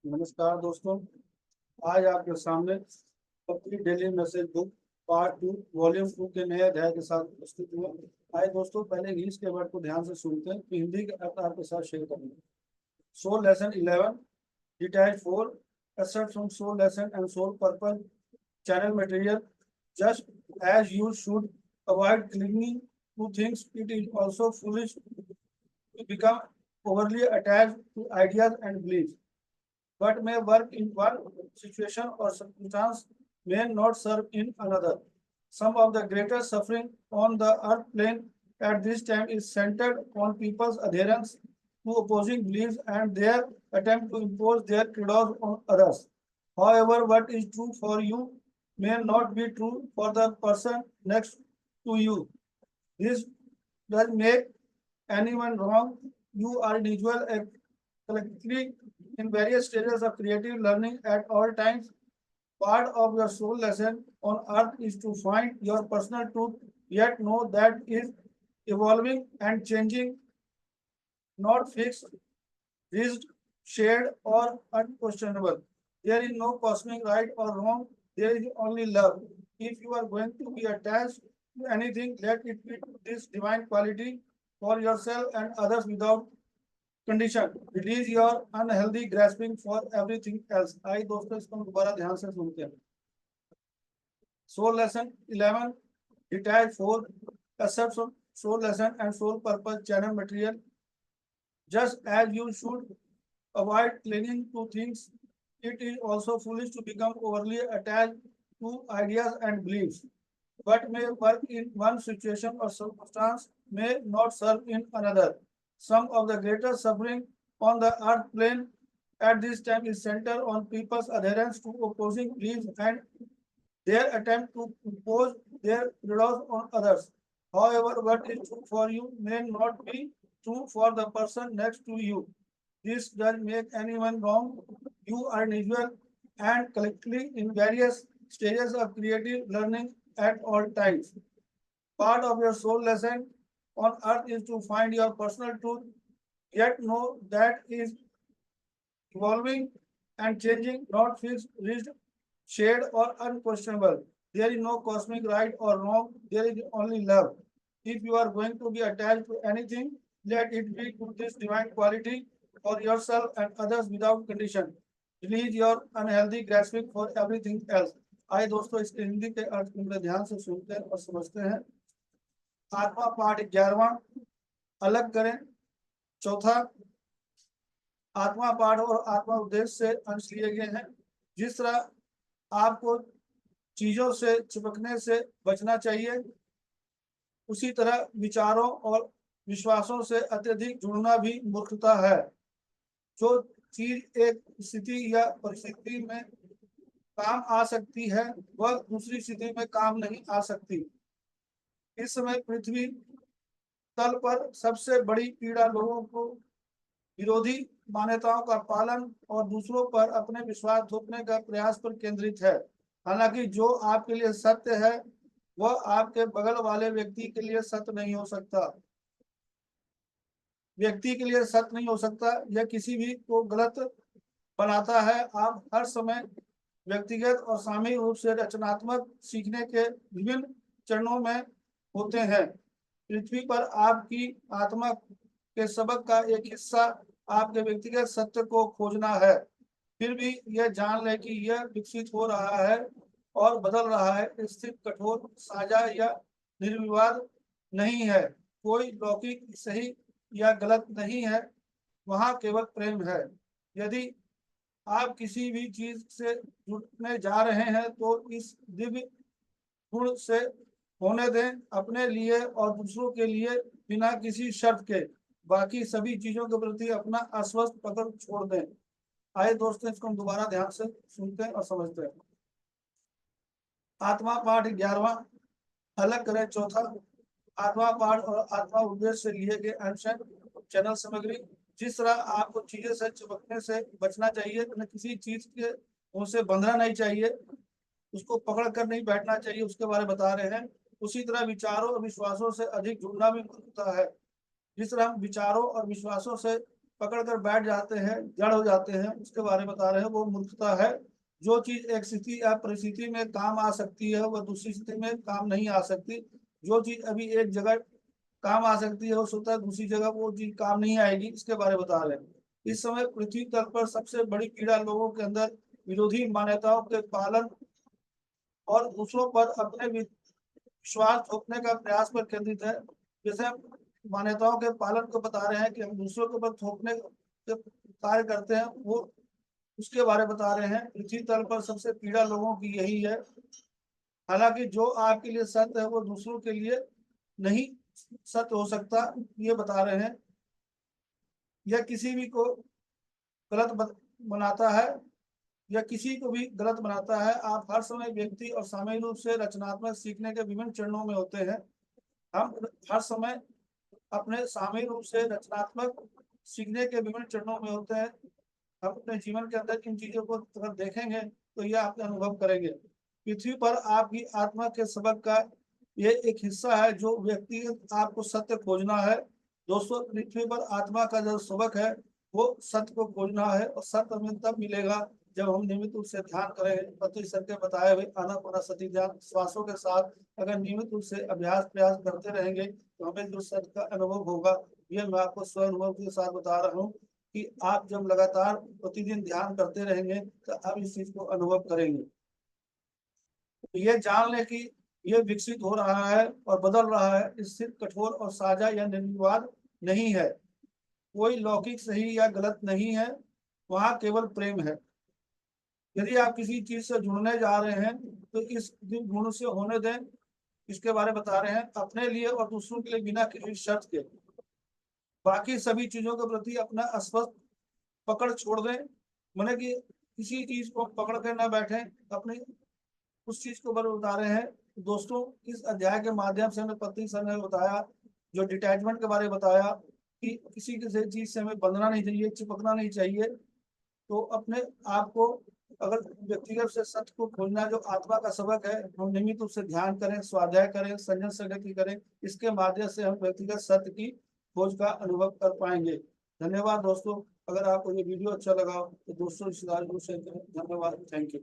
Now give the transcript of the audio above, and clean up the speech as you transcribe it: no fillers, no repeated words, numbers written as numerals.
नमस्कार दोस्तों। आज आपके सामने अपनी daily message book part 2 volume 2 के नए अध्याय के साथ प्रस्तुत हुआ। आइए दोस्तों, पहले इंग्लिश के वर्ड को ध्यान से सुनते हैं कि हिंदी के अर्थ आपके साथ शेयर करेंगे। So lesson 11 detach 4 excerpt from soul lesson and soul purpose channel material. Just as you should avoid clinging to things, it is also foolish to become overly attached to ideas and beliefs. What may work in one situation or circumstance may not serve in another. Some of the greatest suffering on the earth plane at this time is centered on people's adherence to opposing beliefs and their attempt to impose their credos on others. However, what is true for you may not be true for the person next to you. This does make anyone wrong. You are individual and collectively in various stages of creative learning at all times. Part of your soul lesson on earth is to find your personal truth, yet know that is evolving and changing, not fixed, rigid, shared, or unquestionable. There is no cosmic right or wrong, there is only love. If you are going to be attached to anything, let it be this divine quality for yourself and others without condition release your unhealthy grasping for everything else. आइए दोस्तों, इसको हम दोबारा ध्यान से सुनते हैं। Soul lesson 11 detach 4 accept soul lesson and soul purpose channel material. Just as you should avoid clinging to things, it is also foolish to become overly attached to ideas and beliefs. What may work in one situation or circumstance may not serve in another. Some of the greatest suffering on the earth plane at this time is centered on people's adherence to opposing beliefs and their attempt to impose their credos on others. However, what is true for you may not be true for the person next to you. This does make anyone wrong. You are individual and collectively in various stages of creative learning at all times. Part of your soul lesson on earth is to find your personal truth, yet know that is evolving and changing, not fixed, rigid, shared, or unquestionable. There is no cosmic right or wrong, there is only love. If you are going to be attached to anything, let it be to this divine quality for yourself and others without condition. Release your unhealthy grasping for everything else. आइए दोस्तों, इसके हिंदी के अर्थ को ध्यान से सुनते हैं और समझते हैं। आत्मा पाठ 11वां अलग करें। चौथा, आत्मा पाठ और आत्मा उद्देश्य से अंश लिए गए हैं। जिस तरह आपको चीजों से चिपकने से बचना चाहिए, उसी तरह विचारों और विश्वासों से अत्यधिक जुड़ना भी मूर्खता है। जो चीज एक स्थिति या परिस्थिति में काम आ सकती है, वह दूसरी स्थिति में काम नहीं आ सकती। इस समय पृथ्वी तल पर सबसे बड़ी पीड़ा लोगों को विरोधी मान्यताओं का पालन और दूसरों पर अपने विश्वास थोपने का प्रयास पर केंद्रित है। हालांकि जो आपके लिए सत्य है वह आपके बगल वाले व्यक्ति के लिए सत्य नहीं हो सकता, यह किसी भी को गलत बनाता है। आप हर समय व्यक्तिगत और सामूहिक रूप से रचनात्मक सीखने के विभिन्न चरणों में होते हैं। पृथ्वी पर आपकी आत्मा के सबक का एक हिस्सा आपके व्यक्तिगत सत्य को खोजना है। फिर भी यह जान लें कि यह विकसित हो रहा है और बदल रहा है, स्थिर, कठोर, साझा या निर्विवाद नहीं है। कोई लौकिक सही या गलत नहीं है, वहां केवल प्रेम है। यदि आप किसी भी चीज से जुड़ने जा रहे हैं तो इस दिव्य गुण से होने दें, अपने लिए और दूसरों के लिए बिना किसी शर्त के। बाकी सभी चीजों के प्रति अपना अस्वस्थ पकड़ छोड़ दें। आइए दोस्तों, इसको हम दोबारा ध्यान से सुनते हैं और समझते हैं। आत्मा पाठ 11वां अलग करें। चौथा, आत्मा पाठ और आत्मा उद्देश्य से लिए गए अंश चैनल सामग्री। जिस तरह आपको चीजें से चिपकने से बचना चाहिए, तो किसी चीज के उनसे बंधना नहीं चाहिए, उसको पकड़ कर नहीं बैठना चाहिए, उसके बारे में बता रहे हैं। उसी तरह विचारों और विश्वासों से अधिक जुड़ना भी मूर्खता है। जिस तरह हम विचारों और विश्वासों से पकड़ कर बैठ जाते हैं, जड़ हो जाते हैं, उसके बारे में बता रहे हैं। वो मूर्खता है। जो चीज एक स्थिति या परिस्थिति में काम आ सकती है वह दूसरी स्थिति में काम नहीं आ सकती। जो चीज अभी एक जगह काम आ सकती है वो स्वतः दूसरी जगह वो चीज काम नहीं आएगी, इसके बारे में बता रहे हैं। इस समय पृथ्वी तल पर सबसे बड़ी पीड़ा लोगों के अंदर विरोधी मान्यताओं के पालन और दूसरों पर अपने विश्वास थोपने का प्रयास पर केंद्रित है। जैसे हम मान्यताओं के पालन को बता रहे हैं कि हम दूसरों के ऊपर थोपने के कार्य करते हैं, वो उसके बारे में बता रहे हैं। पृथ्वी तल पर सबसे पीड़ा लोगों की यही है। हालांकि जो आपके लिए सत्य है वो दूसरों के लिए नहीं सत्य हो सकता, ये बता रहे हैं। यह किसी भी को गलत बनाता है, या किसी को भी गलत बनाता है। आप हर समय व्यक्ति और सामूहिक रूप से रचनात्मक सीखने के विभिन्न चरणों में होते हैं। हम हर समय अपने सामूहिक रूप से रचनात्मक सीखने के विभिन्न चरणों में होते हैं। हम अपने जीवन के अंदर इन चीजों को अगर देखेंगे तो यह आप अनुभव करेंगे। पृथ्वी पर आपकी आत्मा के सबक का ये एक हिस्सा है जो व्यक्तिगत आपको सत्य खोजना है। दोस्तों, पृथ्वी पर आत्मा का जो सबक है वो सत्य को खोजना है, और सत्य हमें तब मिलेगा जब हम नियमित रूप से ध्यान करें। पति सर के बताए हुए आनापानसति ध्यान श्वासों के साथ अगर नियमित रूप से अभ्यास प्रयास करते रहेंगे तो हमें जो सत्य का अनुभव होगा, ये मैं आपको स्व अनुभव के साथ बता रहा हूँ कि आप जब लगातार प्रतिदिन ध्यान करते रहेंगे तो आप इस चीज को अनुभव करेंगे। तो ये जान लें कि ये विकसित हो रहा है और बदल रहा है, इससे कठोर और साझा या निर्विवाद नहीं है। कोई लौकिक सही या गलत नहीं है, वहां केवल प्रेम है। यदि आप किसी चीज से जुड़ने जा रहे हैं तो इस गुण से होने दें। इसके बारे में बता रहे हैं, अपने लिए और दूसरों के लिए बिना किसी शर्त के। बाकी सभी चीजों के प्रति अपना अस्वस्थ पकड़ छोड़ दें। मैंने कि किसी चीज को पकड़ कर ना बैठे, अपनी उस चीज को बारे बता रहे हैं। दोस्तों, इस अध्याय के माध्यम से हमें पति सर ने बताया, जो डिटैचमेंट के बारे में बताया कि किसी किसी चीज से हमें बंधना नहीं चाहिए, चिपकना नहीं चाहिए। तो अपने आप को अगर व्यक्तिगत से सत्य को खोजना जो आत्मा का सबक है, हम नियमित रूप से ध्यान करें, स्वाध्याय करें, संयम संगति करें। इसके माध्यम से हम व्यक्तिगत सत्य की खोज का अनुभव कर पाएंगे। धन्यवाद दोस्तों। अगर आपको ये वीडियो अच्छा लगा तो दोस्तों रिश्तेदारों को शेयर करें। धन्यवाद, थैंक यू।